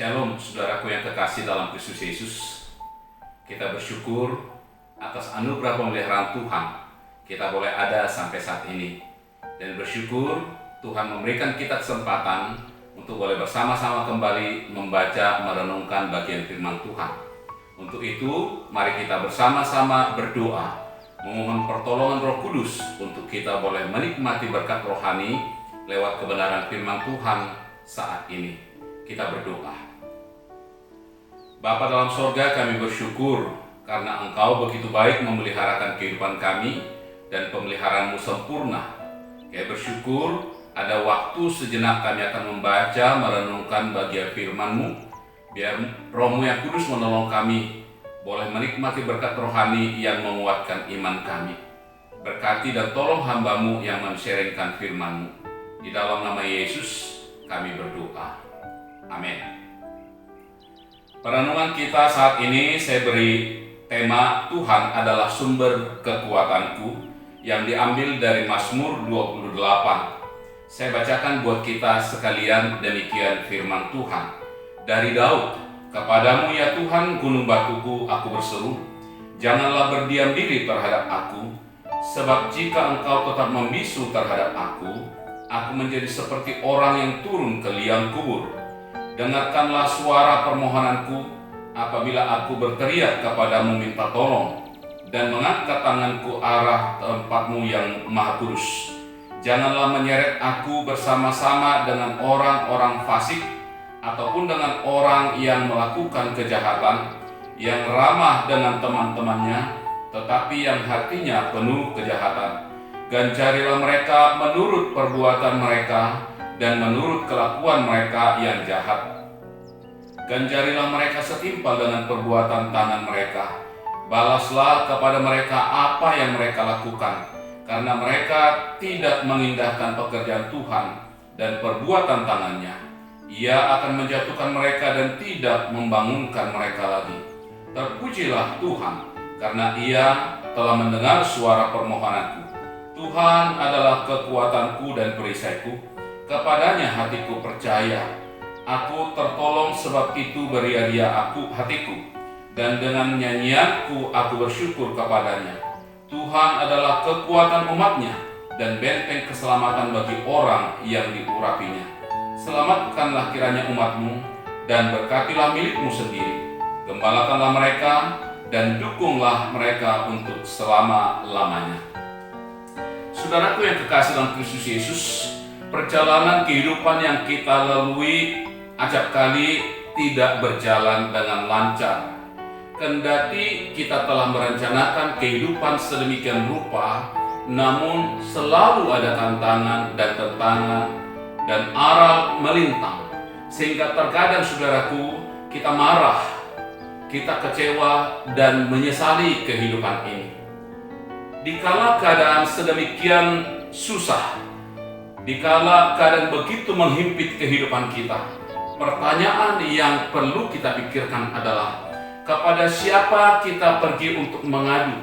Shalom saudaraku yang kekasih dalam Kristus Yesus. Kita bersyukur atas anugerah pemeliharaan Tuhan. Kita boleh ada sampai saat ini. Dan bersyukur Tuhan memberikan kita kesempatan untuk boleh bersama-sama kembali membaca, merenungkan bagian firman Tuhan. Untuk itu, mari kita bersama-sama berdoa, memohon pertolongan Roh Kudus untuk kita boleh menikmati berkat rohani lewat kebenaran firman Tuhan saat ini. Kita berdoa. Bapa dalam sorga, kami bersyukur karena Engkau begitu baik memeliharakan kehidupan kami dan pemeliharaan-Mu sempurna. Kami bersyukur ada waktu sejenak kami akan membaca, merenungkan bagian firman-Mu. Biar Roh-Mu yang kudus menolong kami boleh menikmati berkat rohani yang menguatkan iman kami. Berkati dan tolong hamba-Mu yang men-sharingkan firman-Mu. Di dalam nama Yesus kami berdoa. Amin. Perenungan kita saat ini saya beri tema Tuhan adalah sumber kekuatanku yang diambil dari Mazmur 28. Saya bacakan buat kita sekalian demikian firman Tuhan. Dari Daud, kepadamu ya Tuhan gunung batuku aku berseru, janganlah berdiam diri terhadap aku, sebab jika engkau tetap membisu terhadap aku menjadi seperti orang yang turun ke liang kubur. Dengarkanlah suara permohonanku apabila aku berteriak kepadamu minta tolong dan mengangkat tanganku arah tempat-Mu yang maha kudus. Janganlah menyeret aku bersama-sama dengan orang-orang fasik ataupun dengan orang yang melakukan kejahatan, yang ramah dengan teman-temannya, tetapi yang hatinya penuh kejahatan. Ganjarilah mereka menurut perbuatan mereka dan menurut kelakuan mereka yang jahat. Ganjarilah mereka setimpal dengan perbuatan tangan mereka. Balaslah kepada mereka apa yang mereka lakukan, karena mereka tidak mengindahkan pekerjaan Tuhan dan perbuatan tangannya. Ia akan menjatuhkan mereka dan tidak membangunkan mereka lagi. Terpujilah Tuhan, karena Ia telah mendengar suara permohonanku. Tuhan adalah kekuatanku dan perisaiku. Kepadanya hatiku percaya. Aku tertolong, sebab itu beria-ria hatiku, dan dengan nyanyianku aku bersyukur kepadanya. Tuhan adalah kekuatan umat-Nya dan benteng keselamatan bagi orang yang diurapinya. Selamatkanlah kiranya umat-Mu dan berkatilah milik-Mu sendiri. Gembalakanlah mereka dan dukunglah mereka untuk selama-lamanya. Saudaraku yang kekasih dalam Kristus Yesus, perjalanan kehidupan yang kita lalui acap kali tidak berjalan dengan lancar. Kendati kita telah merencanakan kehidupan sedemikian rupa, namun selalu ada tantangan dan tentangan dan aral melintang, sehingga terkadang saudaraku kita marah, kita kecewa dan menyesali kehidupan ini. Dikala keadaan sedemikian susah, dikala keadaan begitu menghimpit kehidupan kita, pertanyaan yang perlu kita pikirkan adalah kepada siapa kita pergi untuk mengadu,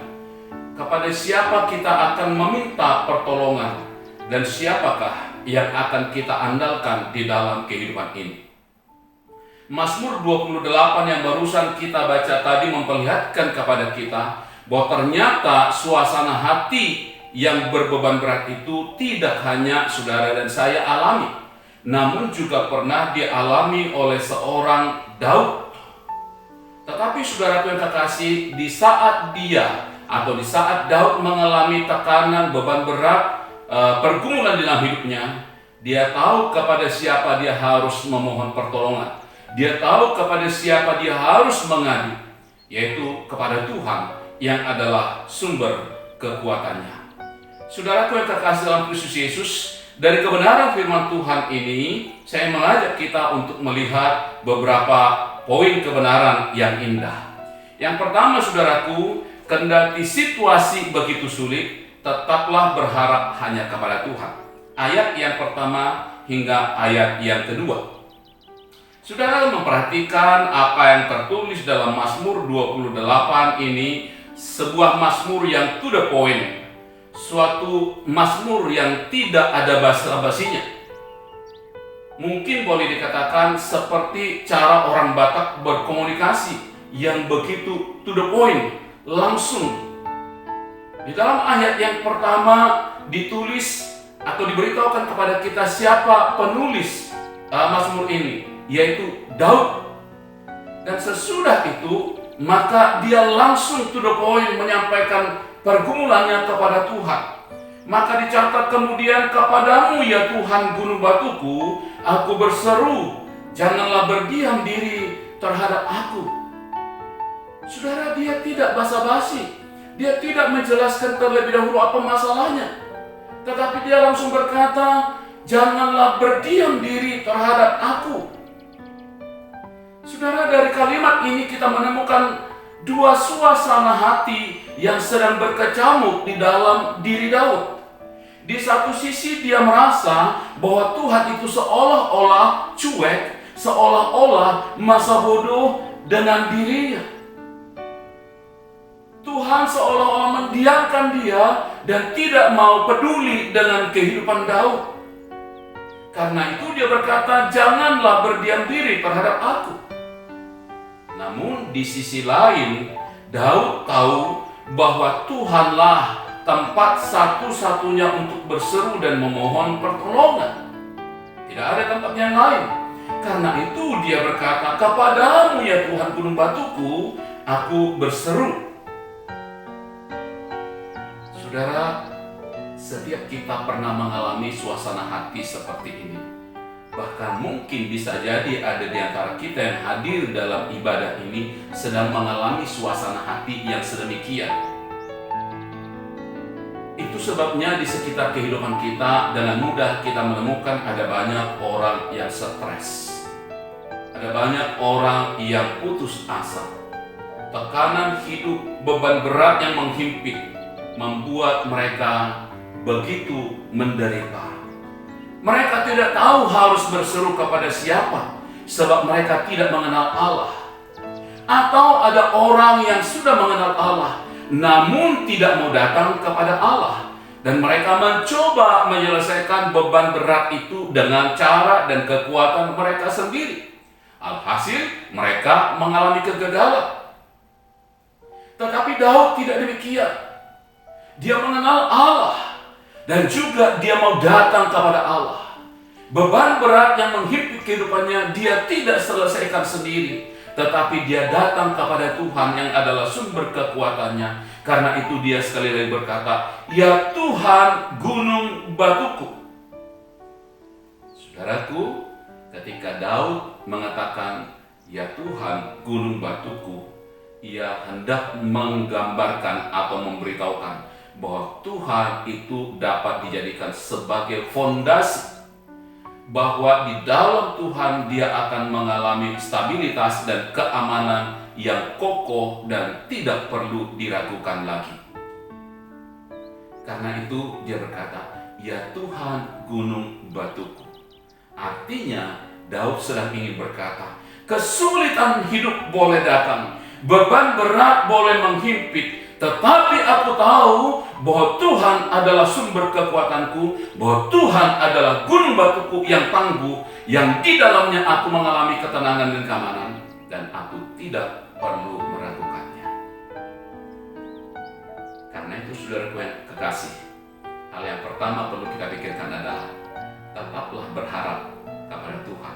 kepada siapa kita akan meminta pertolongan, dan siapakah yang akan kita andalkan di dalam kehidupan ini. Mazmur 28 yang barusan kita baca tadi memperlihatkan kepada kita bahwa ternyata suasana hati yang berbeban berat itu tidak hanya saudara dan saya alami, namun juga pernah dialami oleh seorang Daud. Tetapi saudara yang kekasih, di saat Daud mengalami tekanan, beban berat, pergumulan di dalam hidupnya, dia tahu kepada siapa dia harus memohon pertolongan. Dia tahu kepada siapa dia harus mengadu, yaitu kepada Tuhan yang adalah sumber kekuatannya. Saudaraku yang kekasih dalam Kristus Yesus, dari kebenaran firman Tuhan ini, saya mengajak kita untuk melihat beberapa poin kebenaran yang indah. Yang pertama saudaraku, kendati situasi begitu sulit, tetaplah berharap hanya kepada Tuhan. Ayat yang pertama hingga ayat yang kedua. Saudara memperhatikan apa yang tertulis dalam Mazmur 28 ini, sebuah mazmur yang to the point. Suatu mazmur yang tidak ada basa-basinya. Mungkin boleh dikatakan seperti cara orang Batak berkomunikasi yang begitu to the point, langsung. Di dalam ayat yang pertama ditulis atau diberitahukan kepada kita siapa penulis Mazmur ini, yaitu Daud. Dan sesudah itu maka dia langsung to the point menyampaikan pergumulannya kepada Tuhan. Maka dicatat kemudian, kepadamu ya Tuhan gunung batuku, aku berseru, janganlah berdiam diri terhadap aku. Saudara, dia tidak basa-basi, dia tidak menjelaskan terlebih dahulu apa masalahnya, tetapi dia langsung berkata, janganlah berdiam diri terhadap aku. Saudara, dari kalimat ini kita menemukan dua suasana hati yang sedang berkecamuk di dalam diri Daud. Di satu sisi dia merasa bahwa Tuhan itu seolah-olah cuek, seolah-olah masa bodoh dengan dirinya. Tuhan seolah-olah mendiamkan dia dan tidak mau peduli dengan kehidupan Daud. Karena itu dia berkata, janganlah berdiam diri terhadap aku. Namun di sisi lain, Daud tahu bahwa Tuhanlah tempat satu-satunya untuk berseru dan memohon pertolongan. Tidak ada tempat yang lain. Karena itu dia berkata, kepadamu ya Tuhan gunung batuku, aku berseru. Saudara, setiap kita pernah mengalami suasana hati seperti ini. Bahkan mungkin bisa jadi ada di antara kita yang hadir dalam ibadah ini sedang mengalami suasana hati yang sedemikian. Itu sebabnya di sekitar kehidupan kita dengan mudah kita menemukan ada banyak orang yang stres. Ada banyak orang yang putus asa. Tekanan hidup, beban berat yang menghimpit membuat mereka begitu menderita. Mereka tidak tahu harus berseru kepada siapa, sebab mereka tidak mengenal Allah. Atau ada orang yang sudah mengenal Allah, namun tidak mau datang kepada Allah. Dan mereka mencoba menyelesaikan beban berat itu dengan cara dan kekuatan mereka sendiri. Alhasil mereka mengalami kegagalan. Tetapi Daud tidak demikian. Dia mengenal Allah. Dan juga dia mau datang kepada Allah. Beban berat yang menghimpit kehidupannya dia tidak selesaikan sendiri, tetapi dia datang kepada Tuhan yang adalah sumber kekuatannya. Karena itu dia sekali lagi berkata, ya Tuhan gunung batuku. Saudaraku, ketika Daud mengatakan ya Tuhan gunung batuku, ia hendak menggambarkan atau memberitahukan bahwa Tuhan itu dapat dijadikan sebagai fondasi, bahwa di dalam Tuhan dia akan mengalami stabilitas dan keamanan yang kokoh dan tidak perlu diragukan lagi. Karena itu dia berkata, ya Tuhan gunung batuku. Artinya Daud sedang ingin berkata, kesulitan hidup boleh datang, beban berat boleh menghimpit, tetapi aku tahu bahwa Tuhan adalah sumber kekuatanku, bahwa Tuhan adalah gunung batuku yang tangguh, yang di dalamnya aku mengalami ketenangan dan keamanan, dan aku tidak perlu meragukannya. Karena itu saudaraku yang kekasih, hal yang pertama perlu kita pikirkan adalah tetaplah berharap kepada Tuhan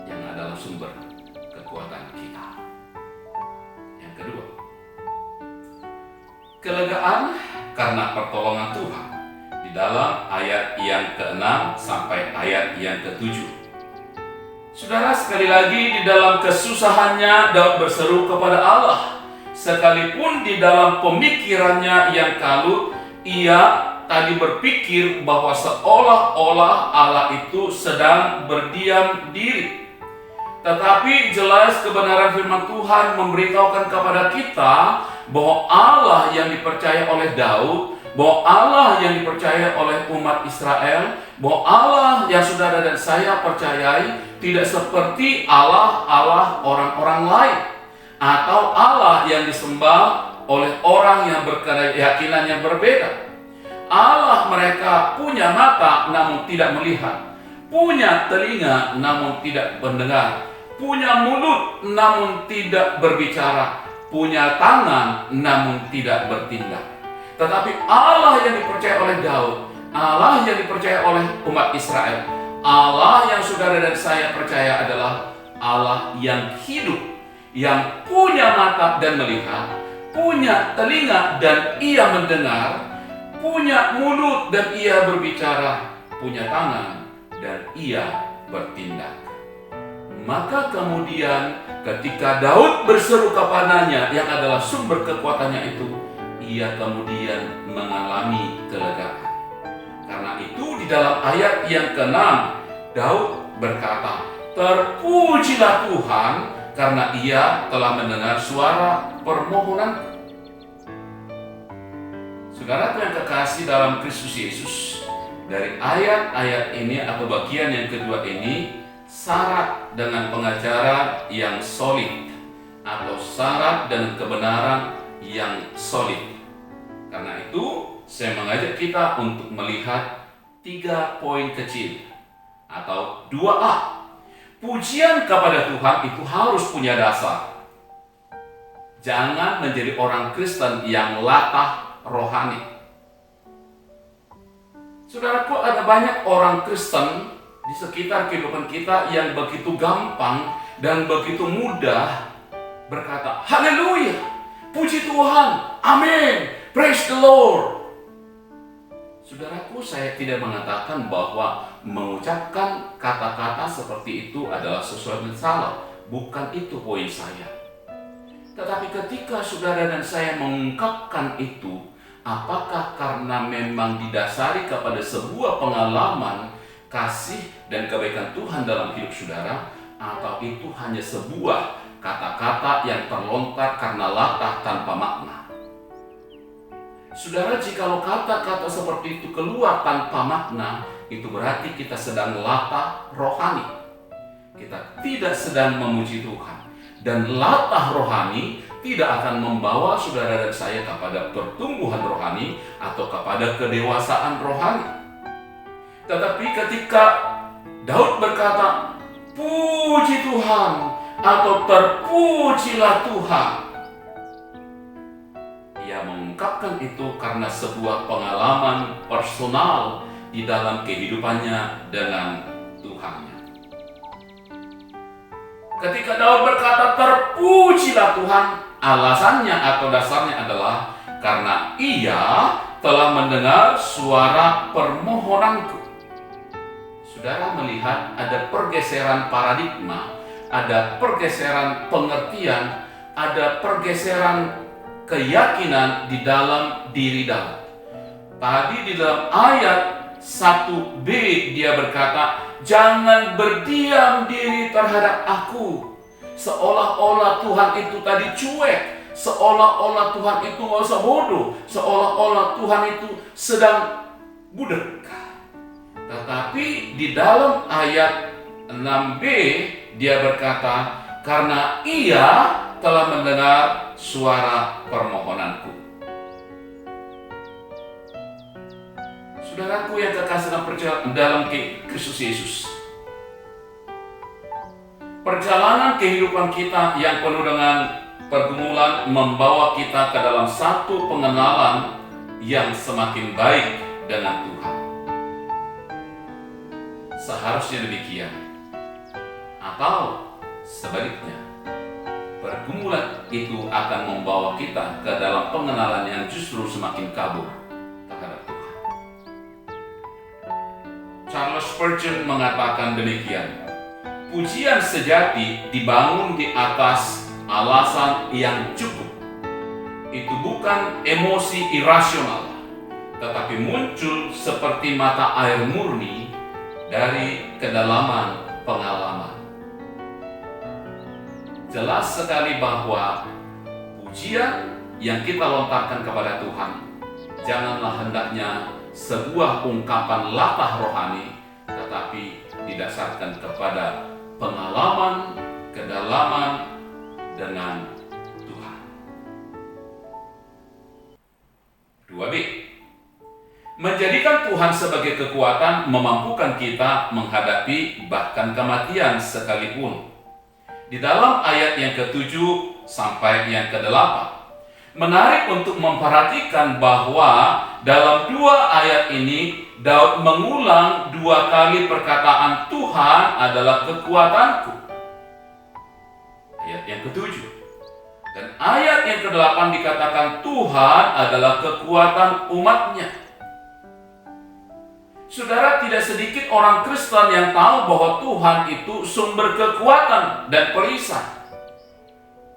yang adalah sumber kekuatan kita. Yang kedua, kelegaan karena pertolongan Tuhan di dalam ayat yang ke-6 sampai ayat yang ke-7. Saudara, sekali lagi di dalam kesusahannya Daud berseru kepada Allah. Sekalipun di dalam pemikirannya yang kalut, ia tadi berpikir bahwa seolah-olah Allah itu sedang berdiam diri. Tetapi jelas kebenaran firman Tuhan memberitahukan kepada kita bahwa Allah yang dipercaya oleh Daud, bahwa Allah yang dipercaya oleh umat Israel, bahwa Allah yang saudara dan saya percayai tidak seperti Allah orang-orang lain, atau Allah yang disembah oleh orang yang berkeyakinan yang berbeda. Allah mereka punya mata namun tidak melihat, punya telinga namun tidak mendengar, punya mulut namun tidak berbicara, punya tangan namun tidak bertindak. Tetapi Allah yang dipercaya oleh Daud, Allah yang dipercaya oleh umat Israel, Allah yang saudara dan saya percaya adalah Allah yang hidup, yang punya mata dan melihat, punya telinga dan ia mendengar, punya mulut dan ia berbicara, punya tangan dan ia bertindak. Maka kemudian ketika Daud berseru kepadanya yang adalah sumber kekuatannya itu, ia kemudian mengalami kelegaan. Karena itu di dalam ayat yang ke-6 Daud berkata, "Terpujilah Tuhan karena ia telah mendengar suara permohonanku." Saudara yang kekasih dalam Kristus Yesus, dari ayat-ayat ini atau bagian yang kedua ini syarat dengan pengajaran yang solid atau syarat dengan kebenaran yang solid. Karena itu saya mengajak kita untuk melihat 3 poin kecil atau 2A. Pujian kepada Tuhan itu harus punya dasar. Jangan menjadi orang Kristen yang latah rohani. Saudaraku, ada banyak orang Kristen di sekitar kehidupan kita yang begitu gampang dan begitu mudah berkata, "Haleluya, puji Tuhan, amin, praise the Lord." Saudaraku, saya tidak mengatakan bahwa mengucapkan kata-kata seperti itu adalah sesuatu yang salah. Bukan itu poin saya. Tetapi ketika saudara dan saya mengungkapkan itu, apakah karena memang didasari kepada sebuah pengalaman kasih dan kebaikan Tuhan dalam hidup saudara, atau itu hanya sebuah kata-kata yang terlontar karena latah tanpa makna? Saudara, jikalau kata-kata seperti itu keluar tanpa makna, itu berarti kita sedang latah rohani. Kita tidak sedang memuji Tuhan. Dan latah rohani tidak akan membawa saudara dan saya kepada pertumbuhan rohani atau kepada kedewasaan rohani. Tetapi ketika Daud berkata, "Puji Tuhan" atau "Terpujilah Tuhan", ia mengungkapkan itu karena sebuah pengalaman personal di dalam kehidupannya dengan Tuhannya. Ketika Daud berkata, "Terpujilah Tuhan", alasannya atau dasarnya adalah karena ia telah mendengar suara permohonanku. Saudara melihat ada pergeseran paradigma, ada pergeseran pengertian, ada pergeseran keyakinan di dalam diri Daud. Tadi di dalam ayat 1b dia berkata, "Jangan berdiam diri terhadap aku." Seolah-olah Tuhan itu tadi cuek, seolah-olah Tuhan itu merasa bodoh, seolah-olah Tuhan itu sedang budek. Tetapi di dalam ayat 6b dia berkata, "Karena ia telah mendengar suara permohonanku." Saudaraku yang kekasih dalam Kristus Yesus, perjalanan kehidupan kita yang penuh dengan pergumulan membawa kita ke dalam satu pengenalan yang semakin baik dengan Tuhan. Seharusnya demikian. Atau sebaliknya, pergumulan itu akan membawa kita ke dalam pengenalan yang justru semakin kabur terhadap Tuhan. Charles Spurgeon mengatakan demikian, "Pujian sejati dibangun di atas alasan yang cukup. Itu bukan emosi irasional, tetapi muncul seperti mata air murni dari kedalaman pengalaman." Jelas sekali bahwa pujian yang kita lontarkan kepada Tuhan janganlah hendaknya sebuah ungkapan latah rohani, tetapi didasarkan kepada pengalaman, kedalaman dengan Tuhan. 2b. Menjadikan Tuhan sebagai kekuatan memampukan kita menghadapi bahkan kematian sekalipun. Di dalam ayat yang ke-7 sampai yang ke-8, menarik untuk memperhatikan bahwa dalam dua ayat ini Daud mengulang dua kali perkataan Tuhan adalah kekuatanku. Ayat yang ke-7 dan ayat yang ke-8 dikatakan Tuhan adalah kekuatan umatnya. Saudara, tidak sedikit orang Kristen yang tahu bahwa Tuhan itu sumber kekuatan dan perisai,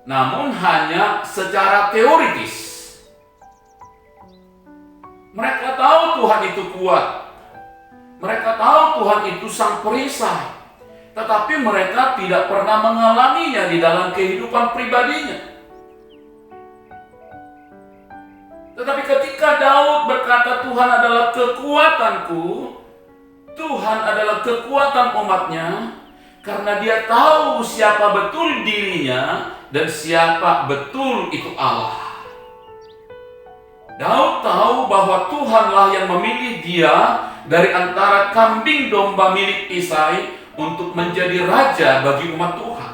namun hanya secara teoritis. Mereka tahu Tuhan itu kuat, mereka tahu Tuhan itu sang perisai, tetapi mereka tidak pernah mengalaminya di dalam kehidupan pribadinya. Tetapi ketika Daud berkata Tuhan adalah kekuatanku, Tuhan adalah kekuatan umatnya, karena dia tahu siapa betul dirinya dan siapa betul itu Allah. Daud tahu bahwa Tuhanlah yang memilih dia dari antara kambing domba milik Isai untuk menjadi raja bagi umat Tuhan.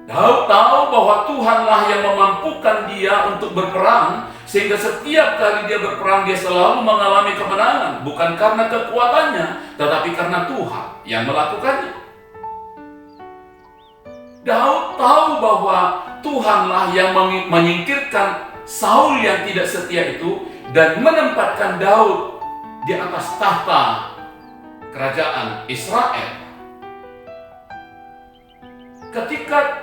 Daud tahu bahwa Tuhanlah yang memampukan dia untuk berperang, sehingga setiap kali dia berperang dia selalu mengalami kemenangan, bukan karena kekuatannya, tetapi karena Tuhan yang melakukannya. Daud tahu bahwa Tuhanlah yang menyingkirkan Saul yang tidak setia itu dan menempatkan Daud di atas tahta kerajaan Israel. Ketika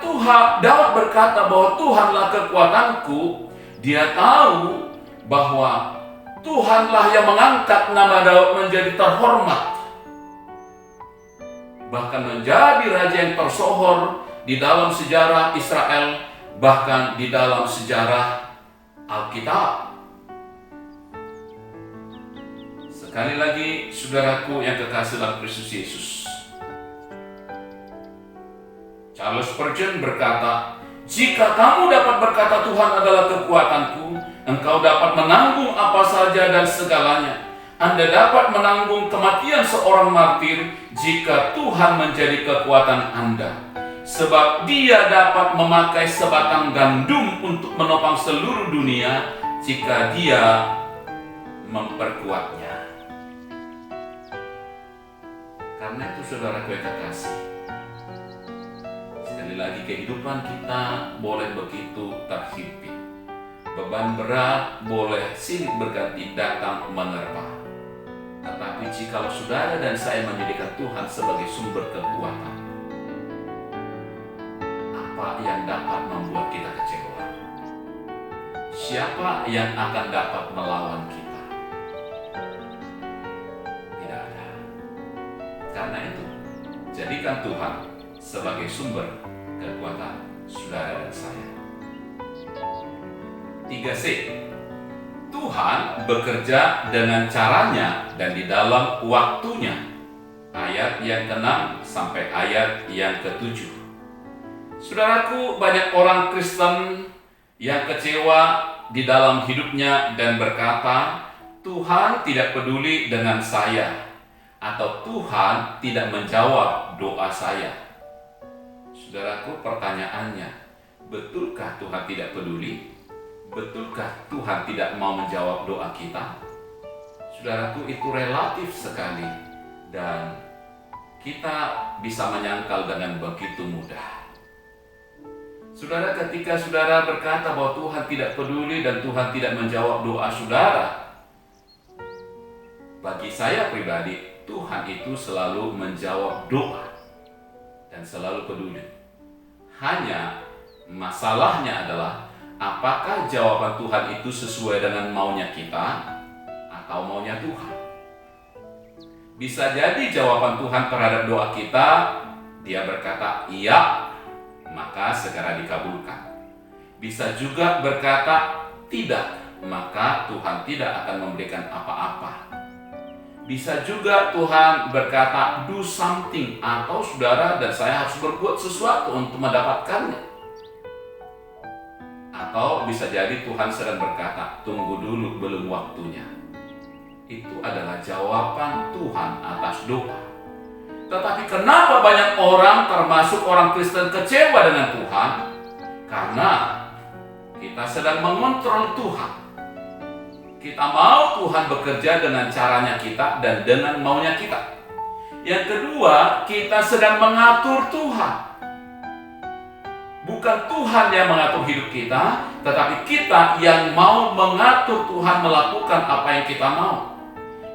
Daud berkata bahwa Tuhanlah kekuatanku, dia tahu bahwa Tuhanlah yang mengangkat nama Daud menjadi terhormat, bahkan menjadi raja yang tersohor di dalam sejarah Israel, bahkan di dalam sejarah Alkitab. Sekali lagi, saudaraku yang kekasih dalam Kristus Yesus, Charles Spurgeon berkata, jika kamu dapat berkata Tuhan adalah kekuatanku, engkau dapat menanggung apa saja dan segalanya. Anda dapat menanggung kematian seorang martir jika Tuhan menjadi kekuatan Anda. Sebab dia dapat memakai sebatang gandum untuk menopang seluruh dunia jika dia memperkuatnya. Karena itu saudara yang kekasih, sekali lagi kehidupan kita boleh begitu terhimpit. Beban berat boleh silih berganti datang menerpa. Tetapi jikalau saudara dan saya menjadikan Tuhan sebagai sumber kekuatan, apa yang dapat membuat kita kecewa? Siapa yang akan dapat melawan kita? Tidak ada. Karena itu, jadikan Tuhan sebagai sumber kekuatan saudara dan saya. 3C, Tuhan bekerja dengan caranya dan di dalam waktunya. Ayat yang ke-6 sampai ayat yang ke-7. Saudaraku, banyak orang Kristen yang kecewa di dalam hidupnya dan berkata, Tuhan tidak peduli dengan saya, atau Tuhan tidak menjawab doa saya. Saudaraku, pertanyaannya, betulkah Tuhan tidak peduli? Betulkah Tuhan tidak mau menjawab doa kita? Saudaraku, itu relatif sekali dan kita bisa menyangkal dengan begitu mudah. Saudara, ketika saudara berkata bahwa Tuhan tidak peduli dan Tuhan tidak menjawab doa saudara, bagi saya pribadi, Tuhan itu selalu menjawab doa dan selalu peduli. Hanya masalahnya adalah apakah jawaban Tuhan itu sesuai dengan maunya kita atau maunya Tuhan. Bisa jadi jawaban Tuhan terhadap doa kita, dia berkata iya, maka segera dikabulkan. Bisa juga berkata tidak, maka Tuhan tidak akan memberikan apa-apa. Bisa juga Tuhan berkata do something, atau saudara dan saya harus berbuat sesuatu untuk mendapatkannya. Atau bisa jadi Tuhan sedang berkata tunggu dulu, belum waktunya. Itu adalah jawaban Tuhan atas doa. Tetapi kenapa banyak orang, termasuk orang Kristen, kecewa dengan Tuhan? Karena kita sedang mengontrol Tuhan. Kita mau Tuhan bekerja dengan caranya kita dan dengan maunya kita. Yang kedua, kita sedang mengatur Tuhan. Bukan Tuhan yang mengatur hidup kita, tetapi kita yang mau mengatur Tuhan melakukan apa yang kita mau.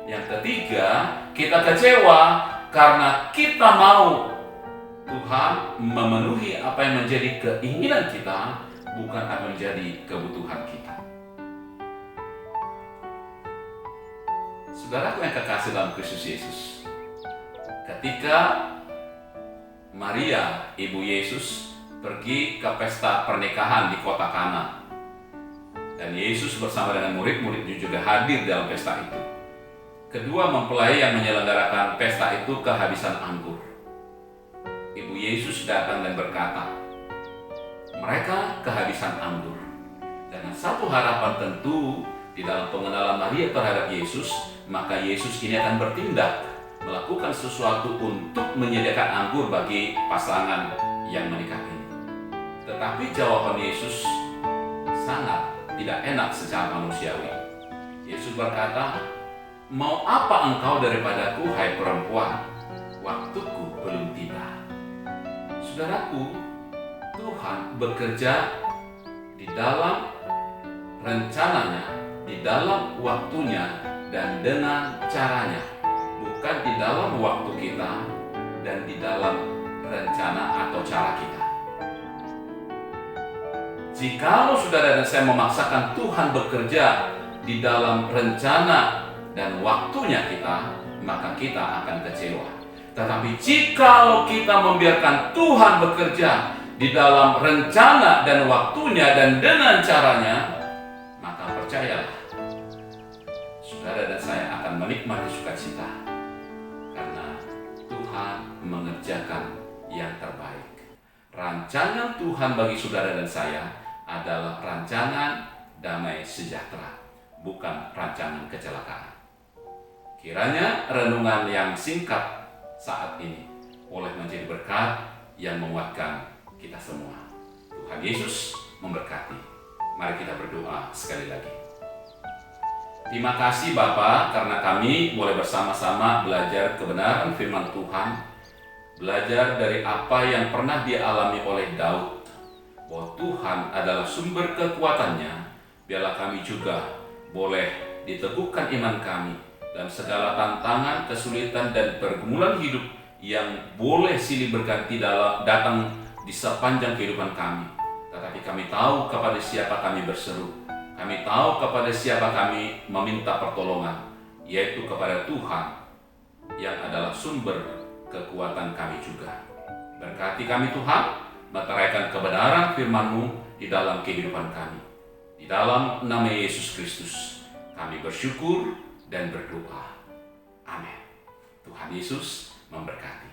Yang ketiga, kita kecewa karena kita mau Tuhan memenuhi apa yang menjadi keinginan kita, bukan apa yang menjadi kebutuhan kita. Saudaraku yang kekasih dalam Kristus Yesus, ketika Maria, ibu Yesus, pergi ke pesta pernikahan di kota Kana, dan Yesus bersama dengan murid-muridnya juga hadir dalam pesta itu. Kedua mempelai yang menyelenggarakan pesta itu kehabisan anggur. Ibu Yesus datang dan berkata, mereka kehabisan anggur. Dan satu harapan tentu di dalam pengenalan Maria terhadap Yesus, maka Yesus ini akan bertindak, melakukan sesuatu untuk menyediakan anggur bagi pasangan yang menikah ini. Tetapi jawaban Yesus sangat tidak enak secara manusiawi. Yesus berkata, mau apa engkau daripadaku, hai perempuan? Waktuku belum tiba. Saudaraku, Tuhan bekerja di dalam rencananya, di dalam waktunya, dan dengan caranya. Bukan di dalam waktu kita dan di dalam rencana atau cara kita. Jikalau saudara dan saya memaksakan Tuhan bekerja di dalam rencana dan waktunya kita, maka kita akan kecewa. Tetapi jikalau kita membiarkan Tuhan bekerja di dalam rencana dan waktunya dan dengan caranya, maka percayalah, saudara dan saya akan menikmati sukacita. Karena Tuhan mengerjakan yang terbaik. Rancangan Tuhan bagi saudara dan saya adalah rancangan damai sejahtera, bukan rancangan kecelakaan. Kiranya renungan yang singkat saat ini boleh menjadi berkat yang menguatkan kita semua. Tuhan Yesus memberkati. Mari kita berdoa sekali lagi. Terima kasih Bapa, karena kami boleh bersama-sama belajar kebenaran firman Tuhan, belajar dari apa yang pernah dialami oleh Daud, bahwa Tuhan adalah sumber kekuatannya. Biarlah kami juga boleh diteguhkan iman kami dan segala tantangan, kesulitan, dan pergumulan hidup yang boleh silih berganti datang di sepanjang kehidupan kami. Tetapi kami tahu kepada siapa kami berseru. Kami tahu kepada siapa kami meminta pertolongan, yaitu kepada Tuhan yang adalah sumber kekuatan kami juga. Berkati kami Tuhan, meteraikan kebenaran firman-Mu di dalam kehidupan kami. Di dalam nama Yesus Kristus, kami bersyukur dan berdoa. Amin. Tuhan Yesus memberkati.